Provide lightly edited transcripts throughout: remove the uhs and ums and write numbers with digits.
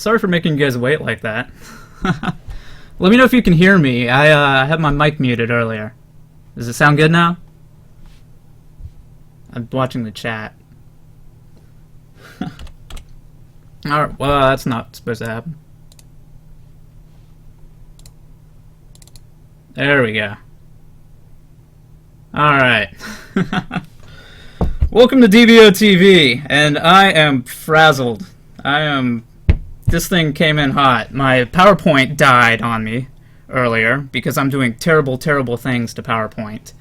Sorry for making you guys wait like that. Let me know if you can hear me. I had my mic muted earlier. Does it sound good now? I'm watching the chat. Alright, well, that's not supposed to happen. There we go. Alright. Welcome to dboTV, and I am frazzled. This thing came in hot. My PowerPoint died on me earlier because I'm doing terrible, terrible things to PowerPoint.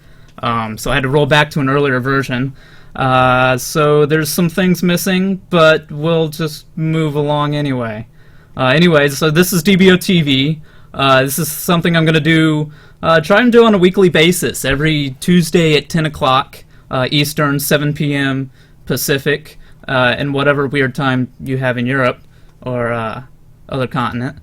So I had to roll back to an earlier version. So there's some things missing, but we'll just move along anyway. Anyways, so this is dboTV. This is something I'm going to do, try and do on a weekly basis, every Tuesday at 10 o'clock Eastern, 7 p.m. Pacific, and whatever weird time you have in Europe or other continent.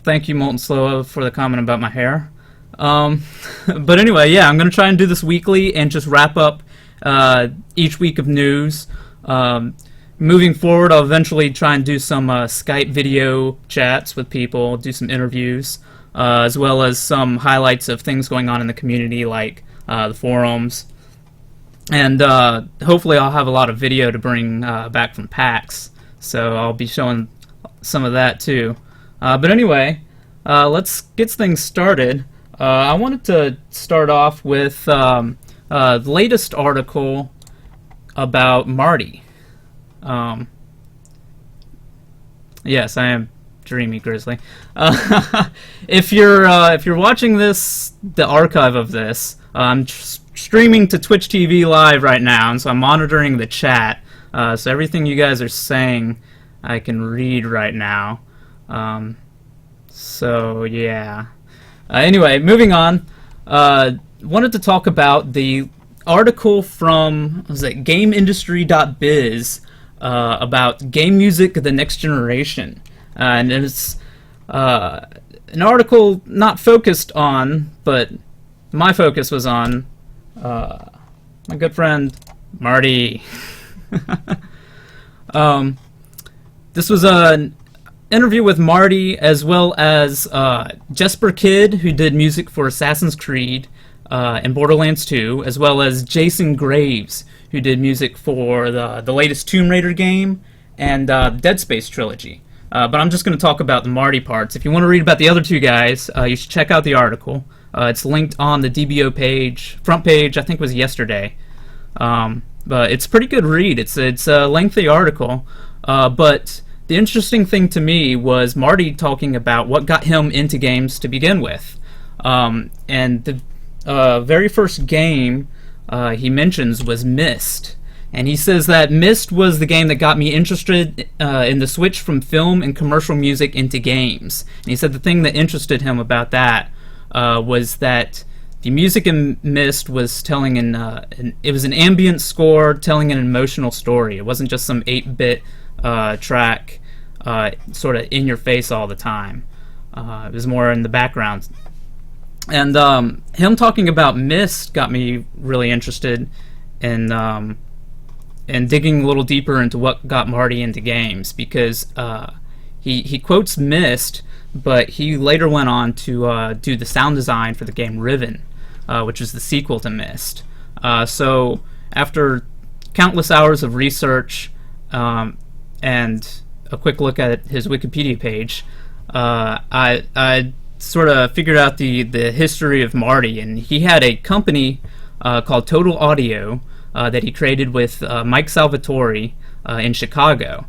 Thank you, Molten Slow, for the comment about my hair. But anyway, yeah, I'm going to try and do this weekly and just wrap up each week of news. Moving forward, I'll eventually try and do some Skype video chats with people, do some interviews, as well as some highlights of things going on in the community, like the forums. And hopefully I'll have a lot of video to bring back from PAX, so I'll be showing some of that too. But anyway, let's get things started. I wanted to start off with the latest article about Marty. Yes, I am Dreamy Grizzly. If you're watching this, the archive of this, I'm streaming to Twitch TV live right now, and so I'm monitoring the chat. So everything you guys are saying, I can read right now. So yeah. Anyway, moving on. Wanted to talk about the article from GameIndustry.biz about game music, the next generation, and it's an article not focused on, but my focus was on my good friend Marty. This was an interview with Marty, as well as Jesper Kid, who did music for Assassin's Creed and Borderlands 2, as well as Jason Graves, who did music for the latest Tomb Raider game and Dead Space trilogy. But I'm just going to talk about the Marty parts. If you want to read about the other two guys, you should check out the article. It's linked on the DBO page, front page, I think it was yesterday. But it's a pretty good read. It's a lengthy article. But the interesting thing to me was Marty talking about what got him into games to begin with. And the very first game he mentions was Myst. And he says that Myst was the game that got me interested in the switch from film and commercial music into games. And he said the thing that interested him about that was that the music in Myst was telling it was an ambient score telling an emotional story. It wasn't just some 8-bit track sort of in your face all the time. It was more in the background. And him talking about Myst got me really interested in digging a little deeper into what got Marty into games, because he quotes Myst, but he later went on to do the sound design for the game Riven, which is the sequel to Myst. So after countless hours of research and a quick look at his Wikipedia page, I sort of figured out the history of Marty, and he had a company called Total Audio that he created with Mike Salvatore in Chicago,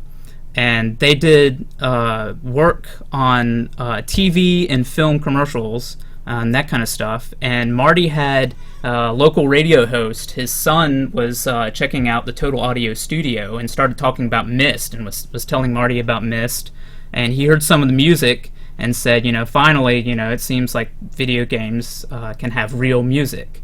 and they did work on TV and film commercials and that kind of stuff. And Marty had a local radio host. His son was checking out the Total Audio studio and started talking about Myst, and was telling Marty about Myst, and he heard some of the music and said, finally, it seems like video games can have real music.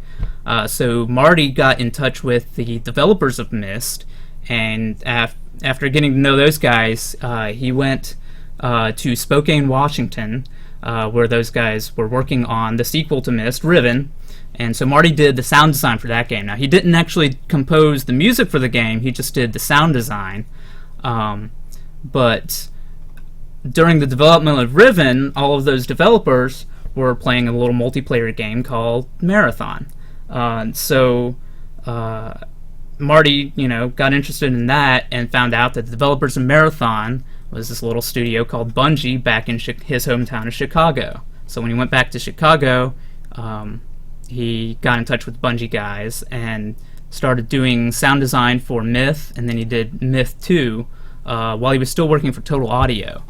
So Marty got in touch with the developers of Myst, and after getting to know those guys, he went to Spokane, Washington, where those guys were working on the sequel to Myst, Riven, and so Marty did the sound design for that game. Now, he didn't actually compose the music for the game, he just did the sound design, but during the development of Riven, all of those developers were playing a little multiplayer game called Marathon. So Marty, got interested in that and found out that the developers of Marathon was this little studio called Bungie back in his hometown of Chicago. So when he went back to Chicago, he got in touch with Bungie guys and started doing sound design for Myth, and then he did Myth 2 while he was still working for Total Audio.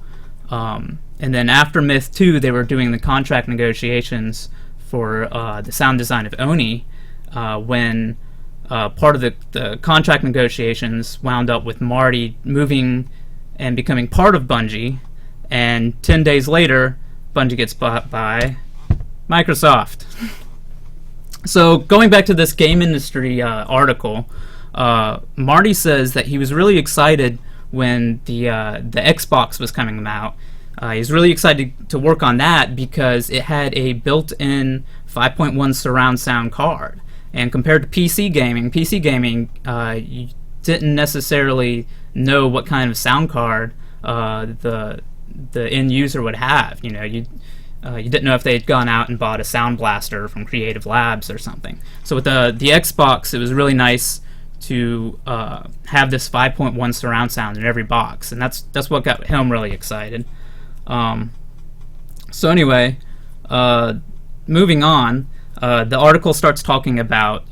And then after Myth 2, they were doing the contract negotiations for the sound design of Oni, when part of the contract negotiations wound up with Marty moving and becoming part of Bungie, and 10 days later, Bungie gets bought by Microsoft. So going back to this game industry article, Marty says that he was really excited when the Xbox was coming out. He's really excited to work on that because it had a built-in 5.1 surround sound card. And compared to PC gaming, you didn't necessarily know what kind of sound card the end user would have. You didn't know if they'd gone out and bought a Sound Blaster from Creative Labs or something. So with the Xbox, it was really nice to have this 5.1 surround sound in every box, and that's what got him really excited. So anyway, moving on, the article starts talking about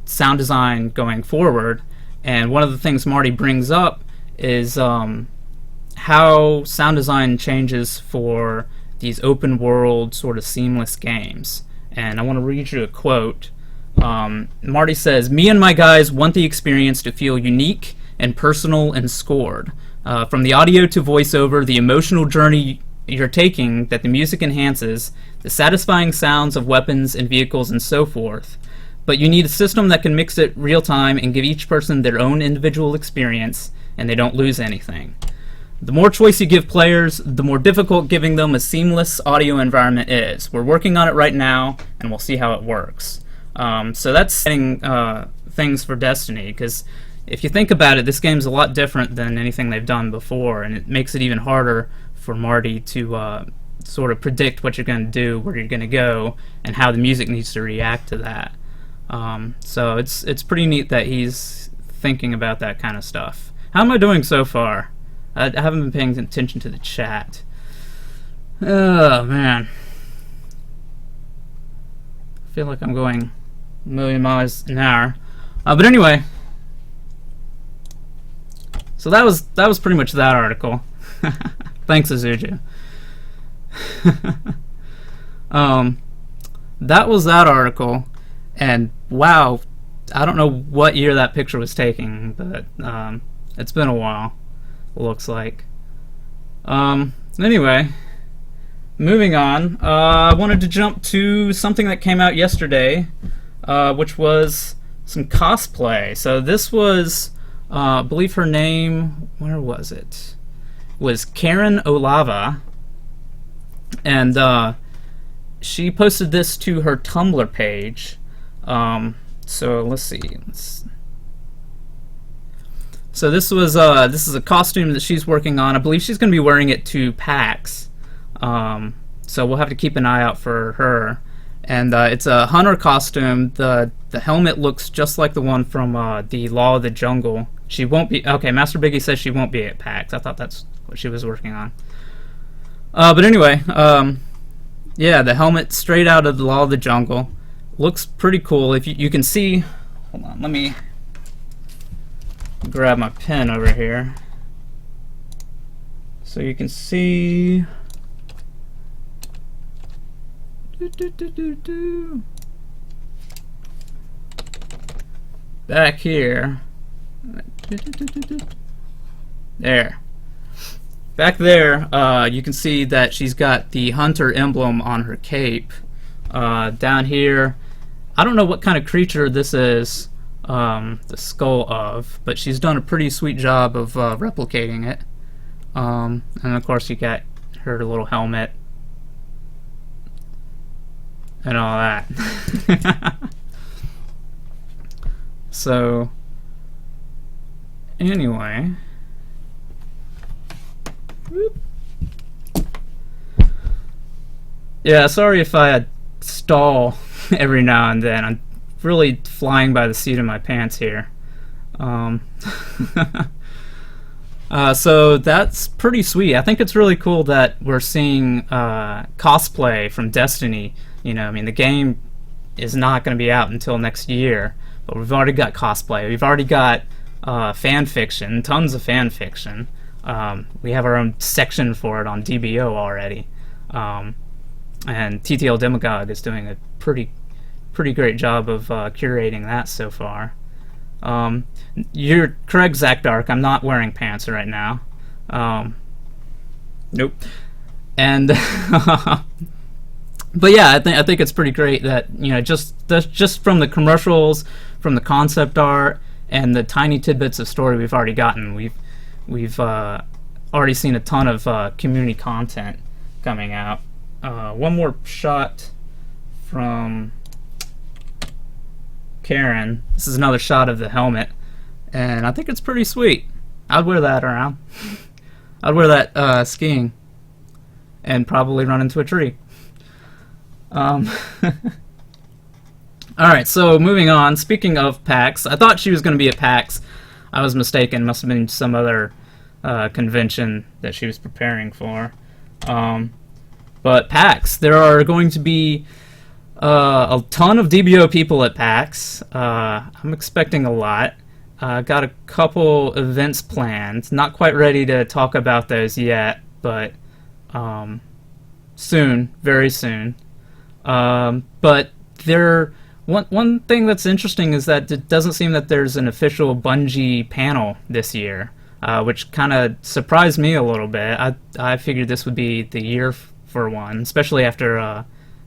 sound design going forward, and one of the things Marty brings up is how sound design changes for these open world sort of seamless games. And I want to read you a quote. Marty says, "Me and my guys want the experience to feel unique and personal and scored. From the audio to voiceover, the emotional journey you're taking that the music enhances, the satisfying sounds of weapons and vehicles and so forth. But you need a system that can mix it real time and give each person their own individual experience, and they don't lose anything. The more choice you give players, the more difficult giving them a seamless audio environment is. We're working on it right now, and we'll see how it works." So that's setting things for Destiny, because if you think about it, this game's a lot different than anything they've done before, and it makes it even harder for Marty to sort of predict what you're going to do, where you're going to go, and how the music needs to react to that. So it's pretty neat that he's thinking about that kind of stuff. How am I doing so far? I haven't been paying attention to the chat. Oh, man. I feel like I'm going a million miles an hour. But anyway, so that was pretty much that article. Thanks, Azuja. That was that article, and wow, I don't know what year that picture was taken, but it's been a while, it looks like. Anyway, moving on, I wanted to jump to something that came out yesterday, which was some cosplay. So this was, I believe her name, where was it? Was Karen Olava, and she posted this to her Tumblr page. So let's see. So this is a costume that she's working on. I believe she's going to be wearing it to PAX. So we'll have to keep an eye out for her. And it's a hunter costume. The helmet looks just like the one from the Law of the Jungle. She won't be. Okay, Master Biggie says she won't be at PAX. I thought that's what she was working on. But anyway, yeah, the helmet straight out of the Law of the Jungle. Looks pretty cool. If you can see, hold on, let me grab my pen over here. So you can see. Back here. There. Back there, you can see that she's got the hunter emblem on her cape. Down here, I don't know what kind of creature this is, the skull of, but she's done a pretty sweet job of replicating it. And of course you got her little helmet and all that. So, anyway, whoop. Yeah, sorry if I stall every now and then. I'm really flying by the seat of my pants here. So that's pretty sweet. I think it's really cool that we're seeing cosplay from Destiny. You know, I mean, the game is not going to be out until next year, but we've already got cosplay. We've already got fan fiction, tons of fan fiction. We have our own section for it on DBO already. And TTL Demagogue is doing a pretty great job of curating that so far. You're correct, Zach Dark. I'm not wearing pants right now. Nope. And but yeah, I think it's pretty great that, you know, just from the commercials, from the concept art, and the tiny tidbits of story we've already gotten, we've already seen a ton of community content coming out. One more shot from Karen. This is another shot of the helmet, and I think it's pretty sweet. I'd wear that around. I'd wear that skiing, and probably run into a tree. Alright, so moving on. Speaking of PAX, I thought she was going to be at PAX. I was mistaken. Must have been some other convention that she was preparing for. But PAX, there are going to be a ton of DBO people at PAX. I'm expecting a lot. Got a couple events planned. Not quite ready to talk about those yet, but soon, very soon. But one thing that's interesting is that it doesn't seem that there's an official Bungie panel this year, which kind of surprised me a little bit. I figured this would be the year for one, especially after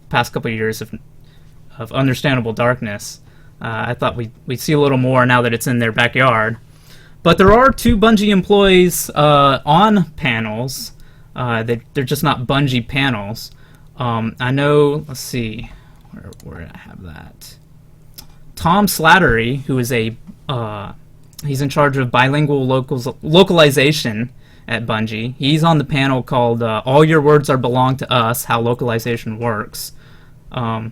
past couple of years of Understandable Darkness. I thought we'd see a little more now that it's in their backyard. But there are 2 Bungie employees on panels. They're just not Bungie panels. I know, let's see, where did I have that? Tom Slattery, who is he's in charge of bilingual localization at Bungie. He's on the panel called All Your Words Are Belong to Us, How Localization Works. No,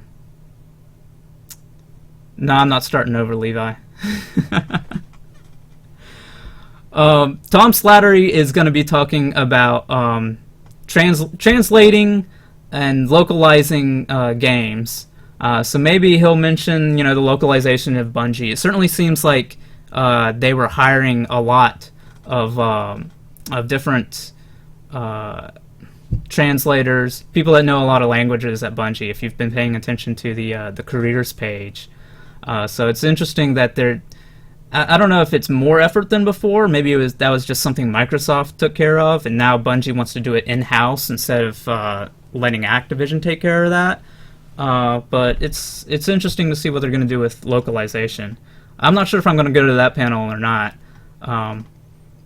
I'm not starting over, Levi. Tom Slattery is going to be talking about translating and localizing games. So maybe he'll mention, you know, the localization of Bungie. It certainly seems like they were hiring a lot of different translators, people that know a lot of languages at Bungie, if you've been paying attention to the careers page. So it's interesting that they're... I don't know if it's more effort than before. Maybe that was just something Microsoft took care of, and now Bungie wants to do it in-house instead of letting Activision take care of that. But it's interesting to see what they're going to do with localization. I'm not sure if I'm going to go to that panel or not.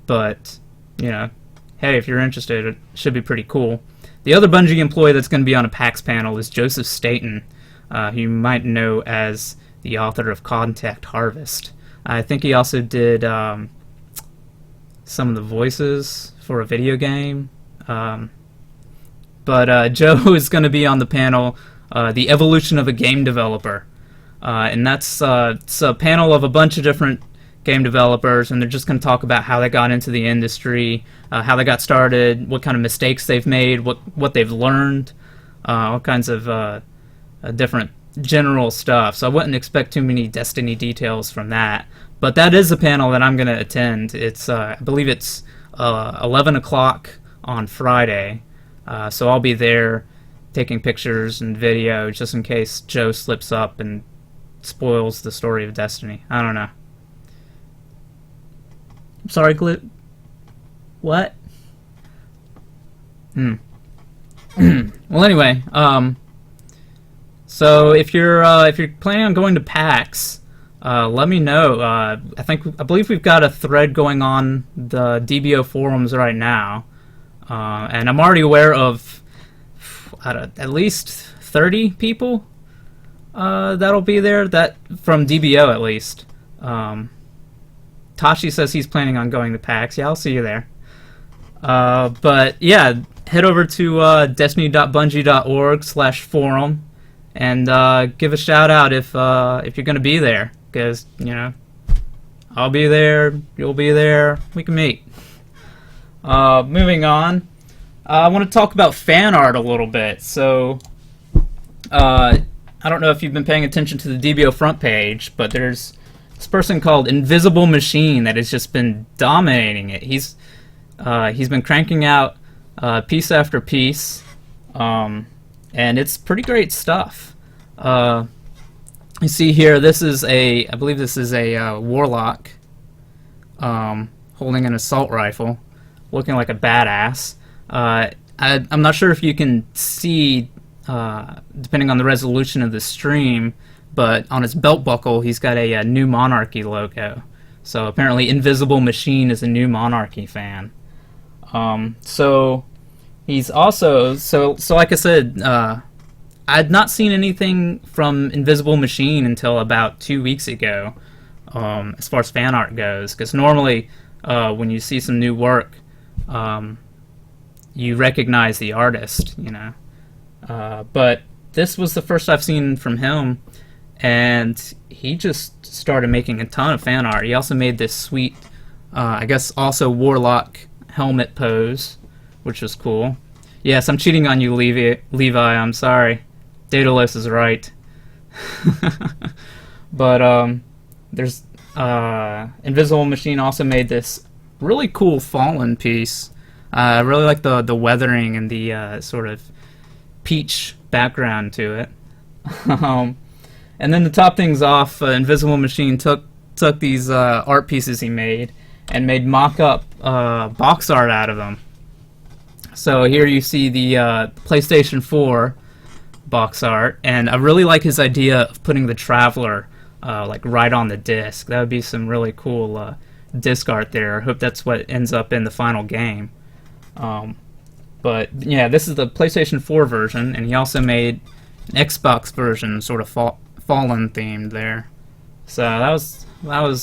But, you know, hey, if you're interested, it should be pretty cool. The other Bungie employee that's going to be on a PAX panel is Joseph Staten, who you might know as the author of Contact Harvest. I think he also did some of the voices for a video game. But Joe is going to be on the panel, The Evolution of a Game Developer. And that's it's a panel of a bunch of different game developers, and they're just going to talk about how they got into the industry, how they got started, what kind of mistakes they've made, what they've learned, all kinds of different general stuff. So I wouldn't expect too many Destiny details from that. But that is a panel that I'm going to attend. It's I believe it's 11 o'clock on Friday. So I'll be there taking pictures and video just in case Joe slips up and spoils the story of Destiny. I don't know. I'm sorry, Clip. What? Well, anyway, so if you're planning on going to PAX, let me know. I believe we've got a thread going on the DBO forums right now, and I'm already aware of at least 30 people that'll be there. That from DBO at least. Tashi says he's planning on going to PAX. Yeah, I'll see you there. But yeah, head over to Destiny.Bungie.Org/forum and give a shout out if you're going to be there, because I'll be there, you'll be there, we can meet. Moving on, I want to talk about fan art a little bit. So I don't know if you've been paying attention to the DBO front page, but there's this person called Invisible Machine that has just been dominating it. He's been cranking out piece after piece, and it's pretty great stuff. You see here, I believe this is a warlock holding an assault rifle, looking like a badass. I'm not sure if you can see, depending on the resolution of the stream, but on his belt buckle he's got a New Monarchy logo. So apparently Invisible Machine is a New Monarchy fan. So he's also, so like I said, I had not seen anything from Invisible Machine until about 2 weeks ago, as far as fan art goes, because normally when you see some new work, you recognize the artist, but this was the first I've seen from him, and he just started making a ton of fan art. He also made this sweet, I guess also warlock helmet pose, which was cool. Yes, I'm cheating on you, Levi, I'm sorry. Daedalus is right. But there's Invisible Machine also made this really cool Fallen piece. I really like the weathering and the sort of peach background to it. And then to top things off, Invisible Machine took these art pieces he made and made mock-up box art out of them. So here you see the PlayStation 4 box art, and I really like his idea of putting the Traveler like right on the disc. That would be some really cool disc art there. I hope that's what ends up in the final game. But yeah, this is the PlayStation 4 version, and he also made an Xbox version, sort of Fallen themed there. So that was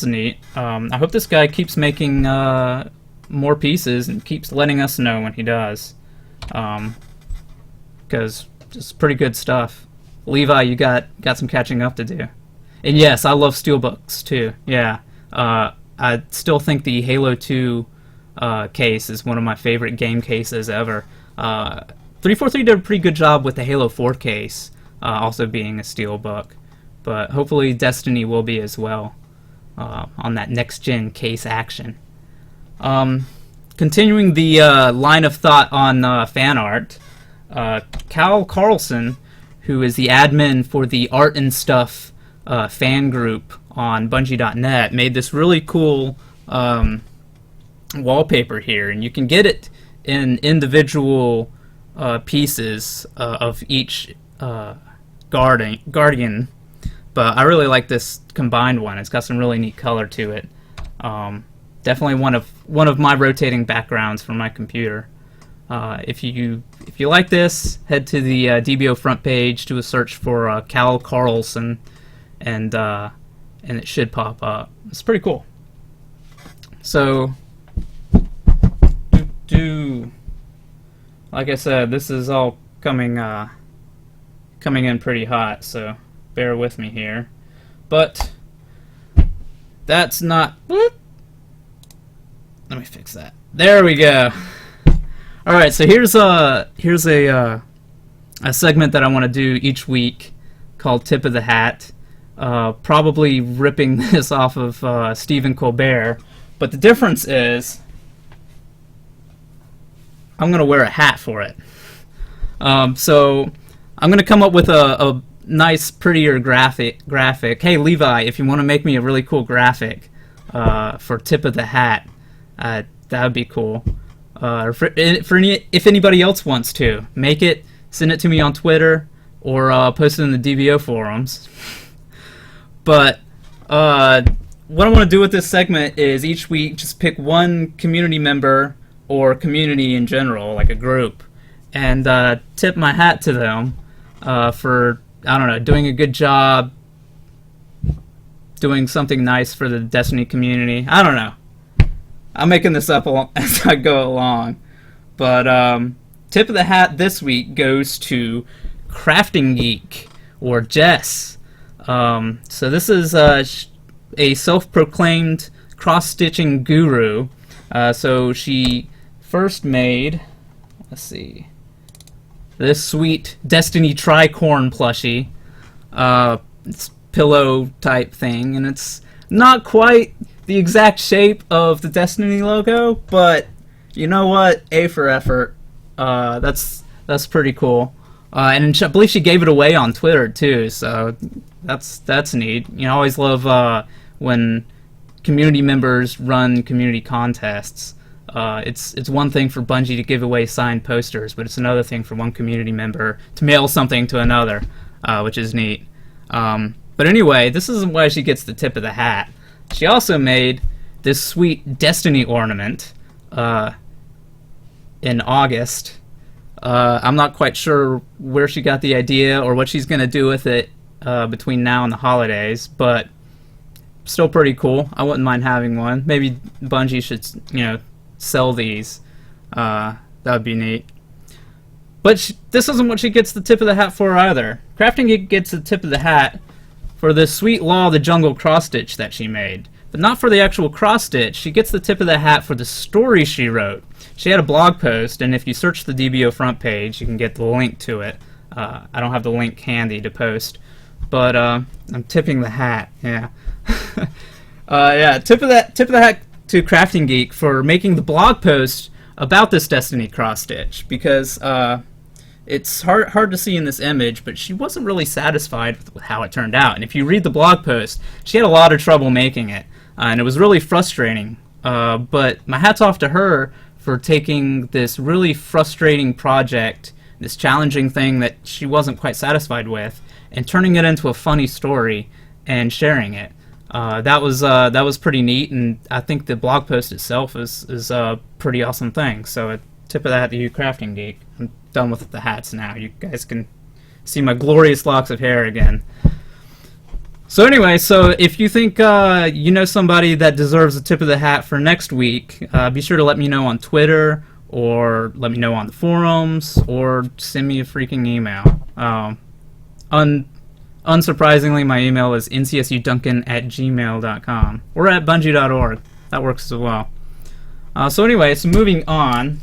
neat. I hope this guy keeps making more pieces and keeps letting us know when he does, because it's pretty good stuff. Levi, you got some catching up to do. And yes, I love steelbooks too. Yeah, I still think the Halo 2 case is one of my favorite game cases ever. 343 did a pretty good job with the Halo 4 case, also being a steelbook, but hopefully Destiny will be as well on that next-gen case action. Continuing the line of thought on fan art, Cal Carlson, who is the admin for the Art and Stuff fan group on Bungie.net, made this really cool wallpaper here, and you can get it in individual pieces of each guardian, but I really like this combined one. It's got some really neat color to it. Definitely one of my rotating backgrounds for my computer. If you like this, head to the DBO front page, do a search for Cal Carlson, and it should pop up. It's pretty cool. So, like I said, this is all coming in pretty hot, so bear with me here. But that's not. Whoop. Let me fix that. There we go. All right, so here's a segment that I want to do each week called Tip of the Hat. Probably ripping this off of Stephen Colbert, but the difference is I'm gonna wear a hat for it. So I'm gonna come up with a nice, prettier graphic. Hey Levi, if you want to make me a really cool graphic for Tip of the Hat, that would be cool. If anybody else wants to make it, send it to me on Twitter or post it in the DBO forums. But what I want to do with this segment is each week just pick one community member or community in general, like a group, and tip my hat to them for, I don't know, doing a good job, doing something nice for the Destiny community. I don't know. I'm making this up as I go along. But tip of the hat this week goes to Crafting Geek, or Jess. So this is a self-proclaimed cross-stitching guru. So she first made, let's see, this sweet Destiny tricorn plushie. It's pillow type thing, and it's not quite the exact shape of the Destiny logo, but you know what? A for effort. That's pretty cool. And I believe she gave it away on Twitter too, so that's neat. You know, I always love when community members run community contests. It's one thing for Bungie to give away signed posters, but it's another thing for one community member to mail something to another, which is neat. But anyway, this isn't why she gets the tip of the hat. She also made this sweet Destiny ornament in August. I'm not quite sure where she got the idea or what she's going to do with it between now and the holidays, but still pretty cool. I wouldn't mind having one. Maybe Bungie should, sell these. That would be neat. But this isn't what she gets the tip of the hat for either. Crafting Geek gets the tip of the hat for the sweet Law of the Jungle cross-stitch that she made. But not for the actual cross-stitch. She gets the tip of the hat for the story she wrote. She had a blog post, and if you search the DBO front page, you can get the link to it. I don't have the link handy to post, but I'm tipping the hat. Yeah, tip of the hat to Crafting Geek for making the blog post about this Destiny cross-stitch, because it's hard to see in this image, but she wasn't really satisfied with how it turned out. And if you read the blog post, she had a lot of trouble making it, and it was really frustrating. But my hat's off to her for taking this really frustrating project, this challenging thing that she wasn't quite satisfied with, and turning it into a funny story and sharing it. That was pretty neat, and I think the blog post itself is a pretty awesome thing. So a tip of the hat to you, Crafting Geek. I'm done with the hats now. You guys can see my glorious locks of hair again. So anyway, so if you think you know somebody that deserves a tip of the hat for next week, be sure to let me know on Twitter, or let me know on the forums, or send me a freaking email. Unsurprisingly, my email is ncsuduncan@gmail.com, or at Bungie.Org. That works as well. So anyway, so moving on.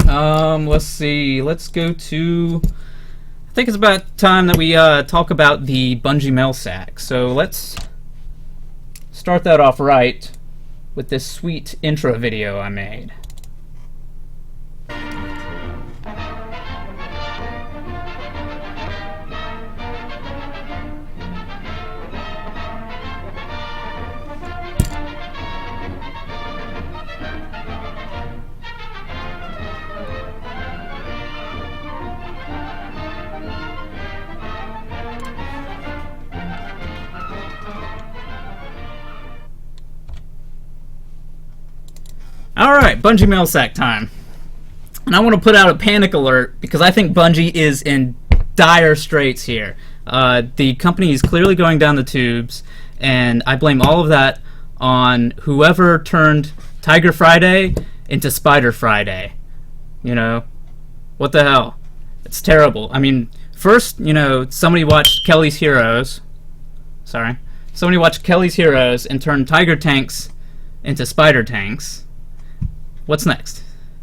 Let's see. Let's go to... I think it's about time that we talk about the Bungie mail sack. So let's start that off right with this sweet intro video I made. Alright, Bungie mail sack time. And I want to put out a panic alert because I think Bungie is in dire straits here. The company is clearly going down the tubes, and I blame all of that on whoever turned Tiger Friday into Spider Friday. You know, what the hell? It's terrible. I mean, first, somebody watched Kelly's Heroes. Somebody watched Kelly's Heroes and turned Tiger Tanks into Spider Tanks. What's next?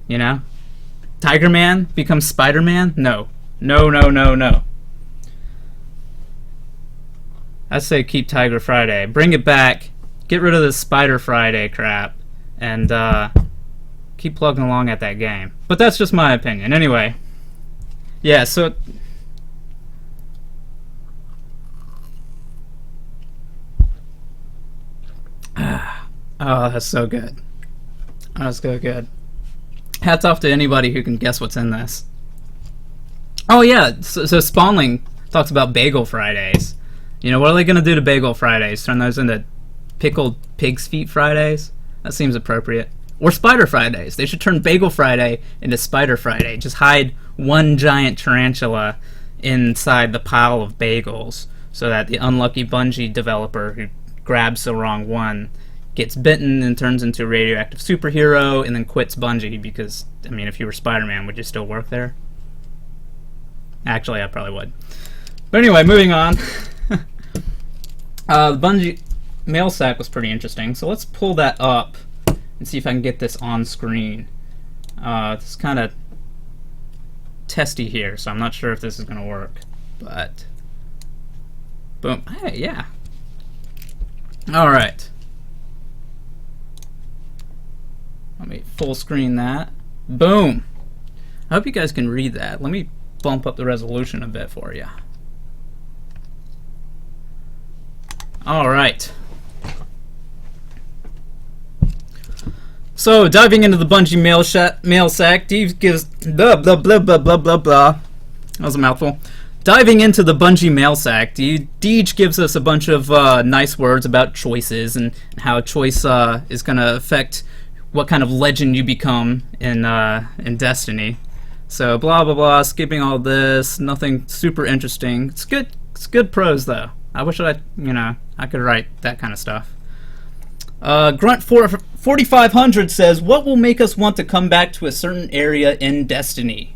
Tiger Man becomes Spider Man? No. No. I say keep Tiger Friday. Bring it back. Get rid of the Spider Friday crap. And keep plugging along at that game. But that's just my opinion. Anyway. Yeah, so... oh, that's so good. That's good. Hats off to anybody who can guess what's in this. Oh yeah, so Spawnling talks about Bagel Fridays. What are they going to do to Bagel Fridays? Turn those into pickled pig's feet Fridays? That seems appropriate. Or Spider Fridays. They should turn Bagel Friday into Spider Friday. Just hide one giant tarantula inside the pile of bagels so that the unlucky Bungie developer who grabs the wrong one gets bitten and turns into a radioactive superhero, and then quits Bungie because, I mean, if you were Spider-Man, would you still work there? Actually, I probably would. But anyway, moving on. The Bungie mail sack was pretty interesting, so let's pull that up and see if I can get this on screen. It's kind of testy here, so I'm not sure if this is going to work, but boom. Hey, yeah. Alright. Let me full screen that. Boom. I hope you guys can read that. Let me bump up the resolution a bit for you. Alright. So, diving into the Bungie mail sack, Deej gives blah blah blah blah blah blah blah. That was a mouthful. Diving into the Bungie mail sack, Deej gives us a bunch of nice words about choices and how choice is going to affect what kind of legend you become in Destiny. So blah blah blah, skipping all this, nothing super interesting. It's good. It's good prose though. I wish I could write that kind of stuff. Grunt 4500 says, "What will make us want to come back to a certain area in Destiny?"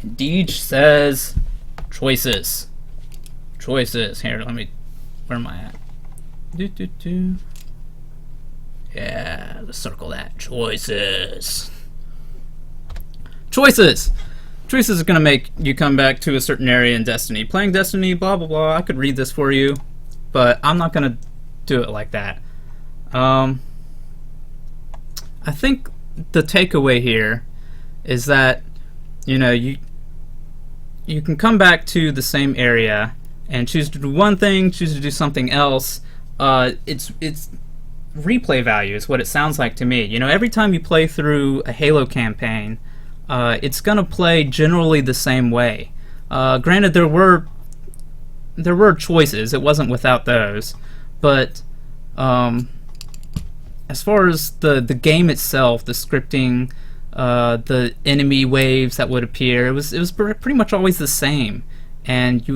And Deej says, "Choices. Choices." Here, where am I at? Yeah, let's circle that. Choices. Choices. Choices are going to make you come back to a certain area in Destiny. Playing Destiny, blah blah blah. I could read this for you, but I'm not going to do it like that. I think the takeaway here is that you can come back to the same area and choose to do one thing, choose to do something else. It's replay value is what it sounds like to me. Every time you play through a Halo campaign, it's gonna play generally the same way. Granted, there were choices. It wasn't without those, but as far as the game itself, the scripting, the enemy waves that would appear, it was pretty much always the same, and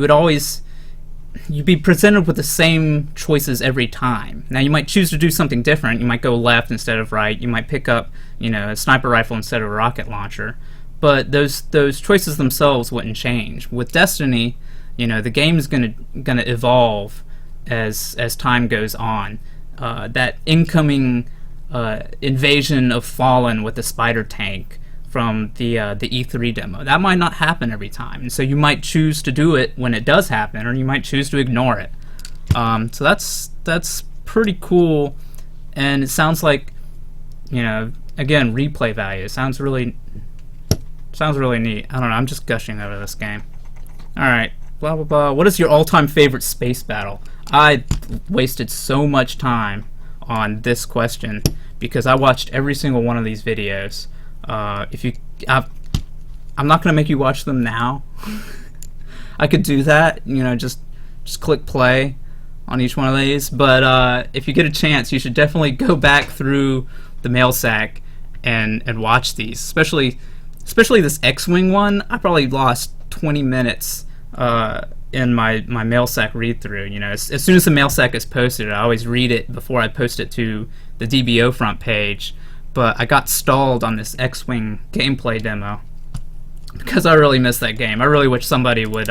you'd be presented with the same choices every time. Now you might choose to do something different. You might go left instead of right. You might pick up a sniper rifle instead of a rocket launcher, but those choices themselves wouldn't change. With Destiny, the game is gonna evolve as time goes on. That incoming invasion of Fallen with the spider tank from the E3 demo, that might not happen every time, and so you might choose to do it when it does happen, or you might choose to ignore it. So that's pretty cool, and it sounds like again, replay value. It sounds really neat. I don't know. I'm just gushing over this game. All right, blah blah blah. What is your all-time favorite space battle? I wasted so much time on this question because I watched every single one of these videos. I'm not gonna make you watch them now. I could do that, just click play on each one of these. But if you get a chance, you should definitely go back through the mail sack and watch these. Especially this X-Wing one. I probably lost 20 minutes in my mail sack read through. As soon as the mail sack is posted, I always read it before I post it to the DBO front page. But I got stalled on this X-Wing gameplay demo because I really missed that game. I really wish somebody would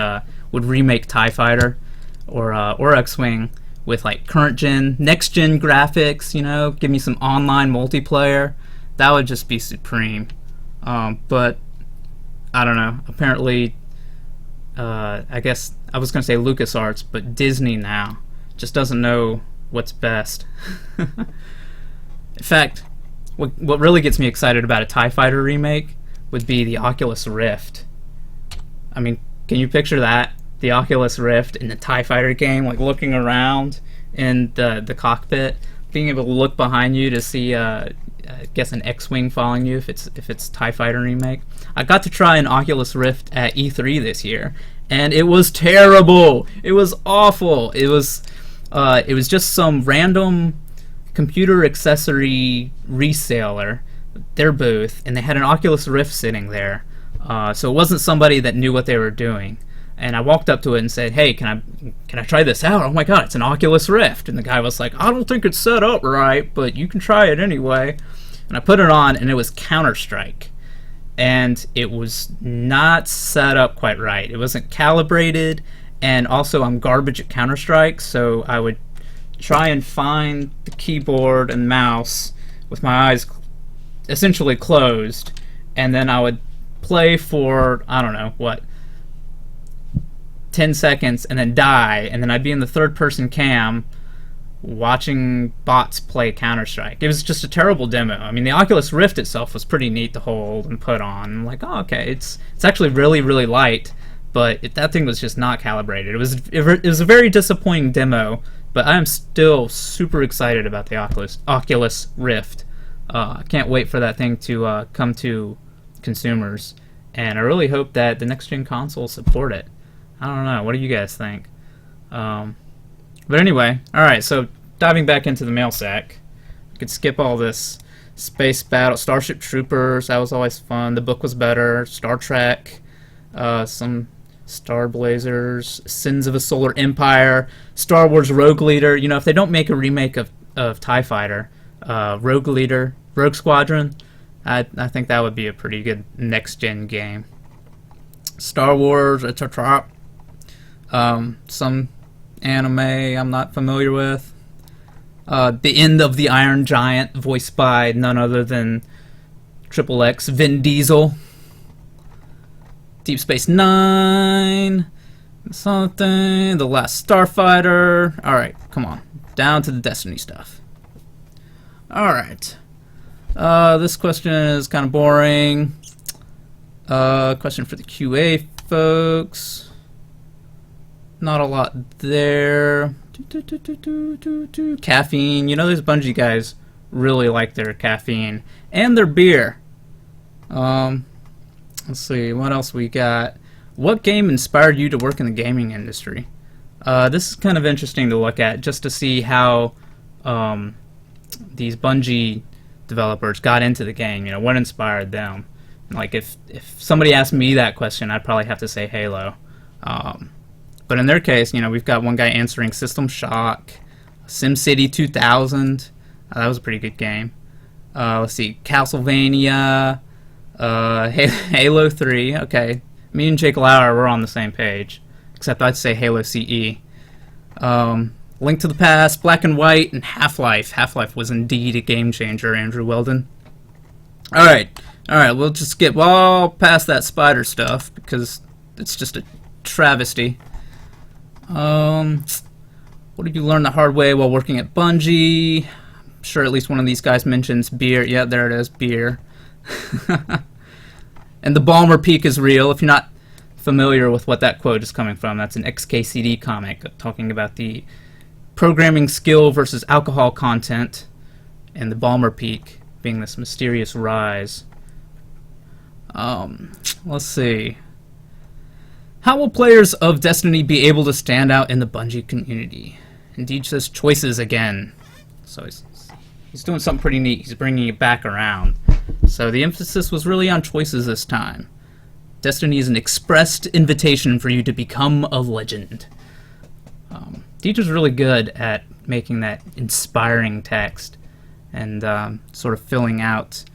remake TIE Fighter or X-Wing with like current gen, next gen graphics. Give me some online multiplayer. That would just be supreme. But I don't know. Apparently, I guess I was gonna say LucasArts, but Disney now just doesn't know what's best. In fact, what really gets me excited about a TIE Fighter remake would be the Oculus Rift. I mean, can you picture that? The Oculus Rift in the TIE Fighter game, like looking around in the cockpit, being able to look behind you to see, I guess, an X-Wing following you if it's TIE Fighter remake. I got to try an Oculus Rift at E3 this year, and it was terrible. It was awful. It was just some random computer accessory reseller, their booth, and they had an Oculus Rift sitting there. So it wasn't somebody that knew what they were doing. And I walked up to it and said, "Hey, can I try this out? Oh my God, it's an Oculus Rift." And the guy was like, "I don't think it's set up right, but you can try it anyway." And I put it on, and it was Counter-Strike. And it was not set up quite right. It wasn't calibrated, and also I'm garbage at Counter-Strike, so I would try and find the keyboard and mouse with my eyes essentially closed, and then I would play for, I don't know, what, 10 seconds, and then die, and then I'd be in the third-person cam watching bots play Counter-Strike. It was just a terrible demo. I mean, the Oculus Rift itself was pretty neat to hold and put on. I'm like, oh, okay, it's actually really, really light, but that thing was just not calibrated. It was a very disappointing demo, but I'm still super excited about the Oculus Rift. I can't wait for that thing to come to consumers, and I really hope that the next-gen consoles support it. I don't know. What do you guys think? But anyway, alright, so diving back into the mail sack. We could skip all this space battle, Starship Troopers, that was always fun. The book was better. Star Trek, some Star Blazers, Sins of a Solar Empire, Star Wars Rogue Leader. You know, if they don't make a remake of TIE Fighter, Rogue Leader, Rogue Squadron, I think that would be a pretty good next-gen game. Star Wars, some anime I'm not familiar with. The End of the Iron Giant, voiced by none other than XXX Vin Diesel. Deep Space Nine, something, The Last Starfighter. Alright, come on. Down to the Destiny stuff. Alright. This question is kind of boring. Question for the QA folks. Not a lot there. Caffeine. You know, those Bungie guys really like their caffeine and their beer. Let's see, what else we got? What game inspired you to work in the gaming industry? This is kind of interesting to look at, just to see how these Bungie developers got into the game. You know, what inspired them? Like, if somebody asked me that question, I'd probably have to say Halo. But in their case, you know, we've got one guy answering System Shock, SimCity 2000. That was a pretty good game. Let's see, Castlevania, Halo 3. Okay, me and Jake Lauer were on the same page, except I'd say Halo CE. Link to the Past, Black and White, and Half-Life. Half-Life was indeed a game changer, Andrew Weldon. Alright, we'll just skip all past that spider stuff, because it's just a travesty. What did you learn the hard way while working at Bungie? I'm sure at least one of these guys mentions beer. Yeah, there it is, beer. And the Balmer Peak is real. If you're not familiar with what that quote is coming from, that's an XKCD comic talking about the programming skill versus alcohol content, and the Balmer Peak being this mysterious rise. Let's see. How will players of Destiny be able to stand out in the Bungie community? Indeed says choices again. So he's doing something pretty neat. He's bringing it back around. So the emphasis was really on choices this time. Destiny is an expressed invitation for you to become a legend. Deej was really good at making that inspiring text and sort of filling out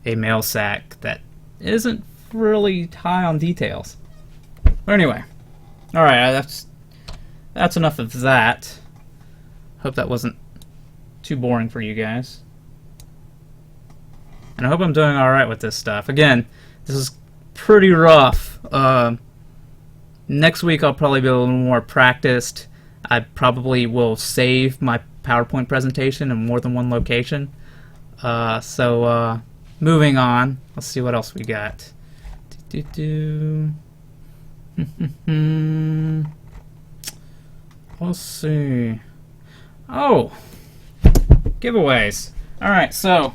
a mail sack that isn't really high on details. But anyway, alright, that's enough of that. Hope that wasn't too boring for you guys. And I hope I'm doing alright with this stuff. Again, this is pretty rough. Next week I'll probably be a little more practiced. I probably will save my PowerPoint presentation in more than one location. So moving on. Let's see what else we got. Let's see. Oh! Giveaways. Alright, so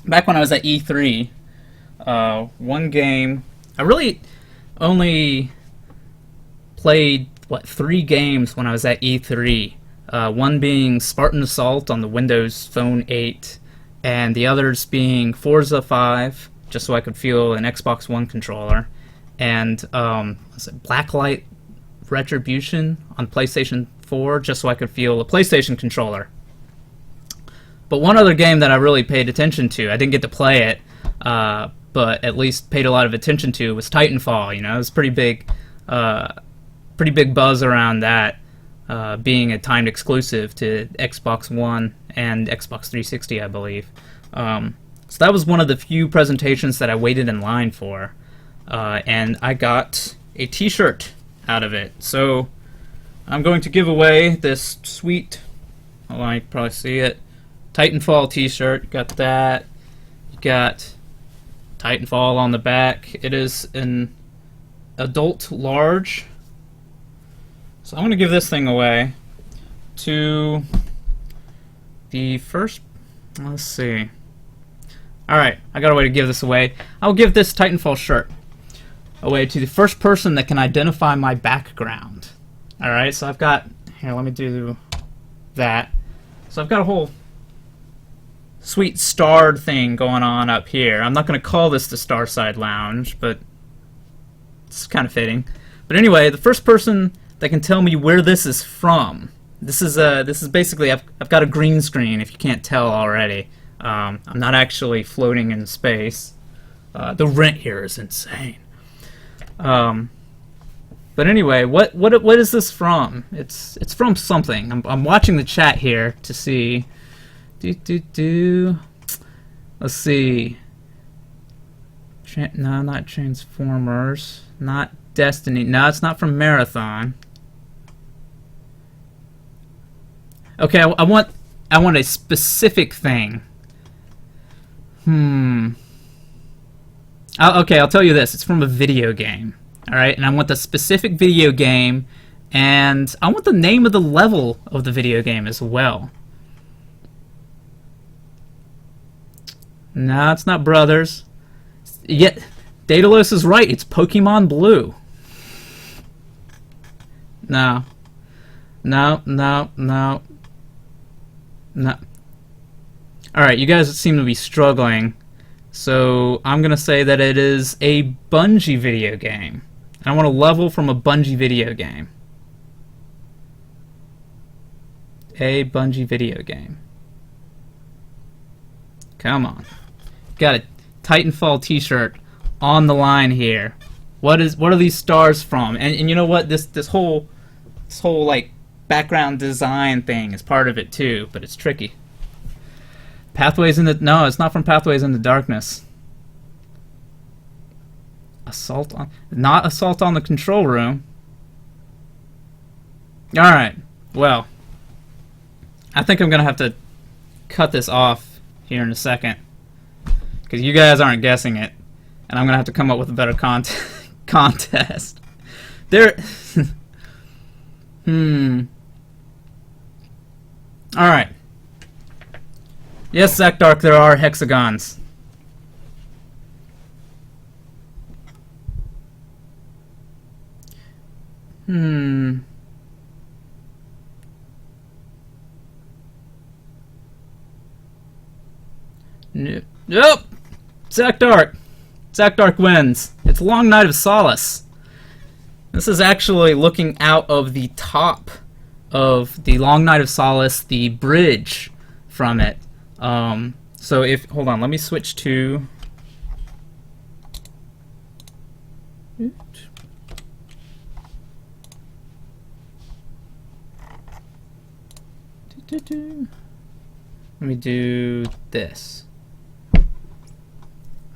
back when I was at E3, one game, I really only played, 3 games when I was at E3. One being Spartan Assault on the Windows Phone 8, and the others being Forza 5, just so I could feel an Xbox One controller, and what's it, Blacklight Retribution on PlayStation 4, just so I could feel a PlayStation controller. But one other game that I really paid attention to, I didn't get to play it, but at least paid a lot of attention to, was Titanfall. You know, it was pretty big buzz around that, being a timed exclusive to Xbox One and Xbox 360, I believe. So that was one of the few presentations that I waited in line for, and I got a t-shirt out of it. So I'm going to give away this sweet, hold on, you can probably see it, Titanfall t-shirt. Got that. You got Titanfall on the back. It is an adult large. So I'm going to give this thing away to the first, let's see. Alright, I got a way to give this away. I'll give this Titanfall shirt away to the first person that can identify my background. Alright, so I've got, here, let me do that. So I've got a whole sweet starred thing going on up here. I'm not going to call this the Starside Lounge, but it's kind of fitting. But anyway, the first person that can tell me where this is from. This is basically, I've got a green screen, if you can't tell already. I'm not actually floating in space. The rent here is insane. But anyway, what is this from? It's from something. I'm watching the chat here to see. Let's see. No, not Transformers. Not Destiny. No, it's not from Marathon. Okay, I want a specific thing. Okay, I'll tell you this. It's from a video game. Alright, and I want the specific video game, and I want the name of the level of the video game as well. No, it's not Brothers. Yet, Daedalus is right. It's Pokemon Blue. No. No. Alright, you guys seem to be struggling. So, I'm going to say that it is a Bungie video game. I want a level from a Bungie video game. A Bungie video game. Come on. Got a Titanfall t-shirt on the line here. What are these stars from? And you know what? This whole like background design thing is part of it too, but it's tricky. Pathways in the, no, it's not from Pathways in the Darkness. Not Assault on the Control Room. Alright, well, I think I'm gonna have to cut this off here in a second, because you guys aren't guessing it, and I'm gonna have to come up with a better contest. There. Alright. Yes, Zach Dark, there are hexagons. Nope. Zach Dark. Zach Dark wins. It's Long Night of Solace. This is actually looking out of the top of the Long Night of Solace, the bridge from it. So if, hold on, let me switch to... Let me do this.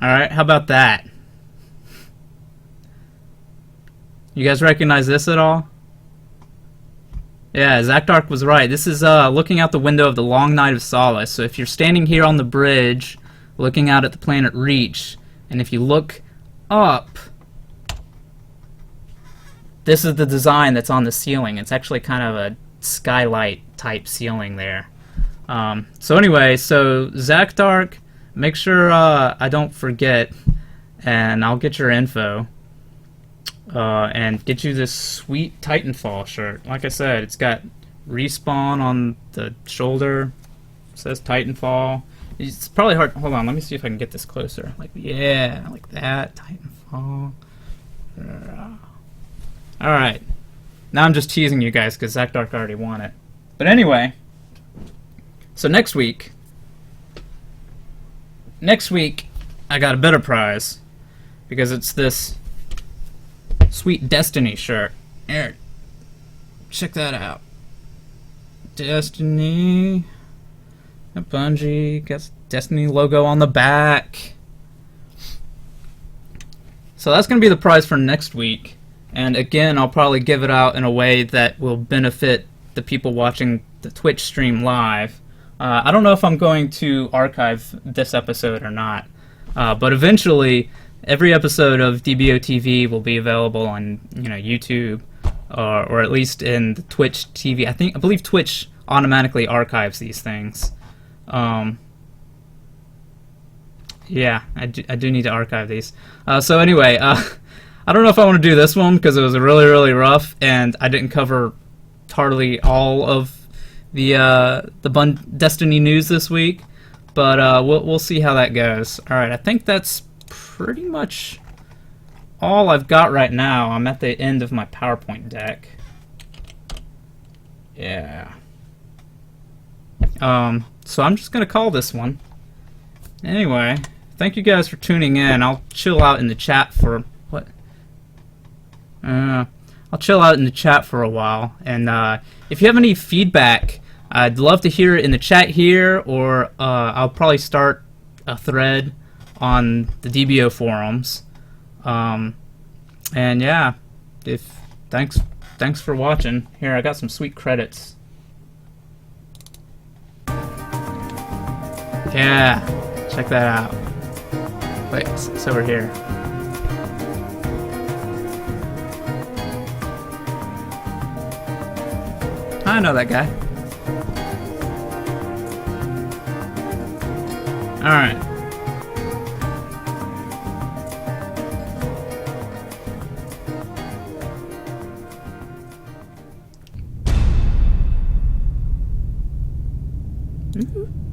Alright, how about that? You guys recognize this at all? Yeah, Zach Dark was right. This is looking out the window of the Long Night of Solace. So if you're standing here on the bridge, looking out at the planet Reach, and if you look up, this is the design that's on the ceiling. It's actually kind of a skylight type ceiling there. So anyway, so Zach Dark, make sure I don't forget, and I'll get your info. And get you this sweet Titanfall shirt. Like I said, it's got Respawn on the shoulder. It says Titanfall. It's probably hard. Hold on, let me see if I can get this closer. Like, yeah, like that. Titanfall. Alright. Now I'm just teasing you guys because Zach Dark already won it. But anyway, so next week I got a better prize because it's this sweet Destiny shirt. Here, check that out. Destiny, Bungie, got Destiny logo on the back. So that's going to be the prize for next week. And again, I'll probably give it out in a way that will benefit the people watching the Twitch stream live. I don't know if I'm going to archive this episode or not. But eventually, every episode of dboTV will be available on YouTube, or at least in the Twitch TV. I believe Twitch automatically archives these things. Yeah, I do need to archive these. So anyway, I don't know if I want to do this one because it was really, really rough, and I didn't cover hardly all of the Destiny news this week. But we'll see how that goes. All right, I think that's pretty much all I've got right now. I'm at the end of my PowerPoint deck. Yeah. So I'm just gonna call this one. Anyway, thank you guys for tuning in. I'll chill out in the chat for what? I'll chill out in the chat for a while, and if you have any feedback, I'd love to hear it in the chat here, or I'll probably start a thread on the DBO forums. And yeah, thanks for watching. Here, I got some sweet credits. Yeah, check that out. Wait, it's over here. I know that guy. Alright. Mm-hmm.